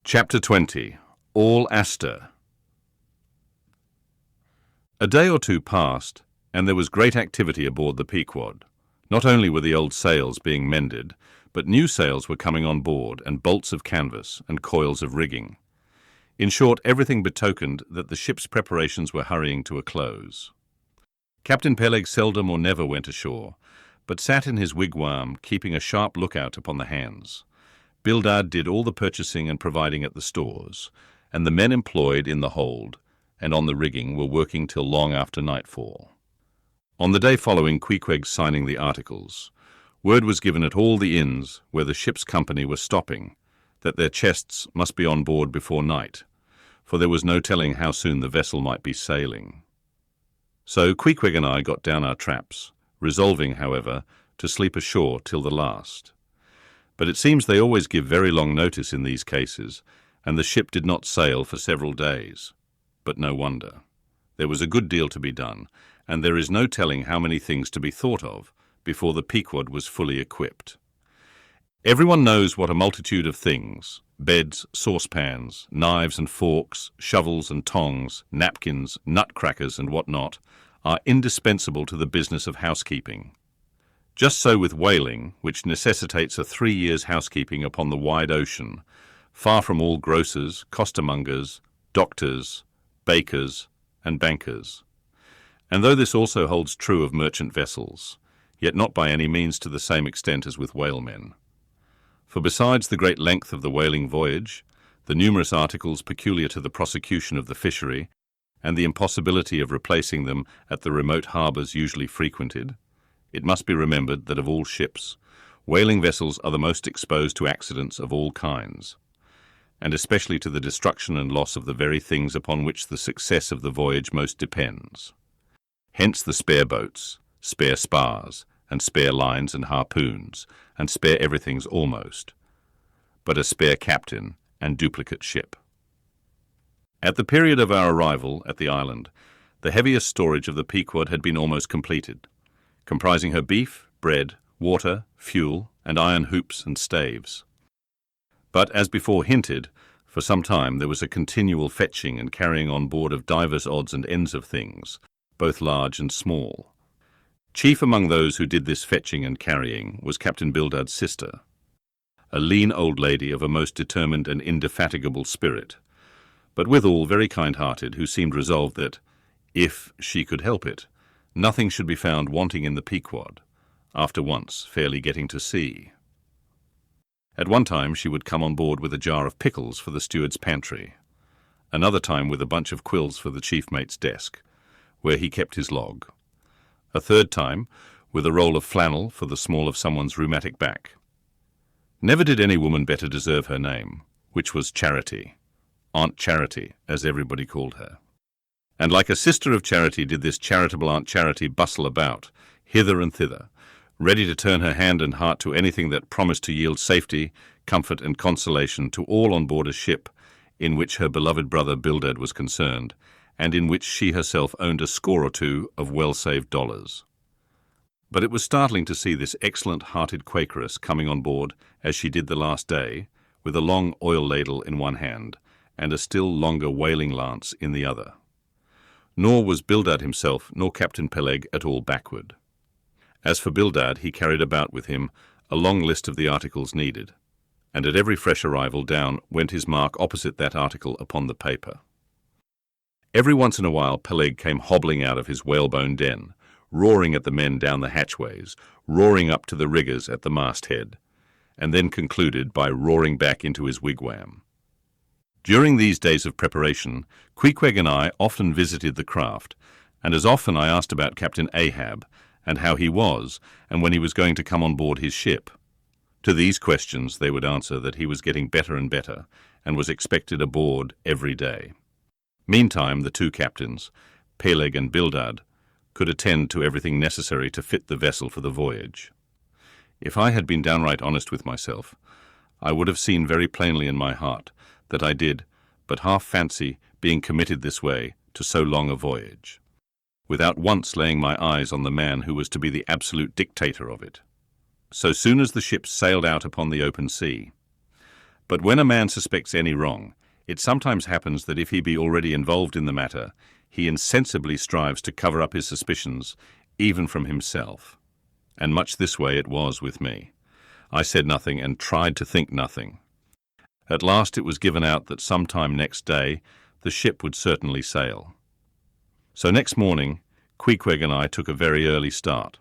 Chapter 20. All Astir. A day or two passed, and there was great activity aboard the Pequod. Not only were the old sails being mended, but new sails were coming on board, and bolts of canvas, and coils of rigging. In short, everything betokened that the ship's preparations were hurrying to a close. Captain Peleg seldom or never went ashore, but sat in his wigwam, keeping a sharp lookout upon the hands. Bildad did all the purchasing and providing at the stores, and the men employed in the hold and on the rigging were working till long after nightfall. On the day following Queequeg's signing the articles, word was given at all the inns where the ship's company were stopping that their chests must be on board before night, for there was no telling how soon the vessel might be sailing. So Queequeg and I got down our traps, resolving, however, to sleep ashore till the last. But it seems they always give very long notice in these cases, and the ship did not sail for several days. But no wonder. There was a good deal to be done, and there is no telling how many things to be thought of before the Pequod was fully equipped. Everyone knows what a multitude of things, beds, saucepans, knives and forks, shovels and tongs, napkins, nutcrackers and what not, are indispensable to the business of housekeeping. Just so with whaling, which necessitates a 3 years' housekeeping upon the wide ocean, far from all grocers, costermongers, doctors, bakers, and bankers. And though this also holds true of merchant vessels, yet not by any means to the same extent as with whalemen. For besides the great length of the whaling voyage, the numerous articles peculiar to the prosecution of the fishery, and the impossibility of replacing them at the remote harbours usually frequented, it must be remembered that of all ships, whaling vessels are the most exposed to accidents of all kinds, and especially to the destruction and loss of the very things upon which the success of the voyage most depends. Hence the spare boats, spare spars, and spare lines and harpoons, and spare everythings almost, but a spare captain and duplicate ship. At the period of our arrival at the island, the heaviest storage of the Pequod had been almost completed, comprising her beef, bread, water, fuel, and iron hoops and staves. But, as before hinted, for some time there was a continual fetching and carrying on board of divers odds and ends of things, both large and small. Chief among those who did this fetching and carrying was Captain Bildad's sister, a lean old lady of a most determined and indefatigable spirit, but withal very kind-hearted, who seemed resolved that, if she could help it, nothing should be found wanting in the Pequod, after once fairly getting to sea. At one time she would come on board with a jar of pickles for the steward's pantry, another time with a bunch of quills for the chief mate's desk, where he kept his log, a third time with a roll of flannel for the small of someone's rheumatic back. Never did any woman better deserve her name, which was Charity, Aunt Charity, as everybody called her. And like a sister of Charity did this charitable Aunt Charity bustle about, hither and thither, ready to turn her hand and heart to anything that promised to yield safety, comfort, and consolation to all on board a ship in which her beloved brother Bildad was concerned, and in which she herself owned a score or two of well-saved dollars. But it was startling to see this excellent-hearted Quakeress coming on board, as she did the last day, with a long oil ladle in one hand, and a still longer whaling lance in the other. Nor was Bildad himself nor Captain Peleg at all backward. As for Bildad, he carried about with him a long list of the articles needed, and at every fresh arrival down went his mark opposite that article upon the paper. Every once in a while Peleg came hobbling out of his whalebone den, roaring at the men down the hatchways, roaring up to the riggers at the masthead, and then concluded by roaring back into his wigwam. During these days of preparation, Queequeg and I often visited the craft, and as often I asked about Captain Ahab, and how he was, and when he was going to come on board his ship. To these questions they would answer that he was getting better and better, and was expected aboard every day. Meantime the two captains, Peleg and Bildad, could attend to everything necessary to fit the vessel for the voyage. If I had been downright honest with myself, I would have seen very plainly in my heart that I did but half fancy being committed this way to so long a voyage, without once laying my eyes on the man who was to be the absolute dictator of it. So soon as the ship sailed out upon the open sea, But when a man suspects any wrong, it sometimes happens that if he be already involved in the matter, he insensibly strives to cover up his suspicions, even from himself. And much this way it was with me. I said nothing and tried to think nothing. At last it was given out that sometime next day the ship would certainly sail. So next morning, Queequeg and I took a very early start.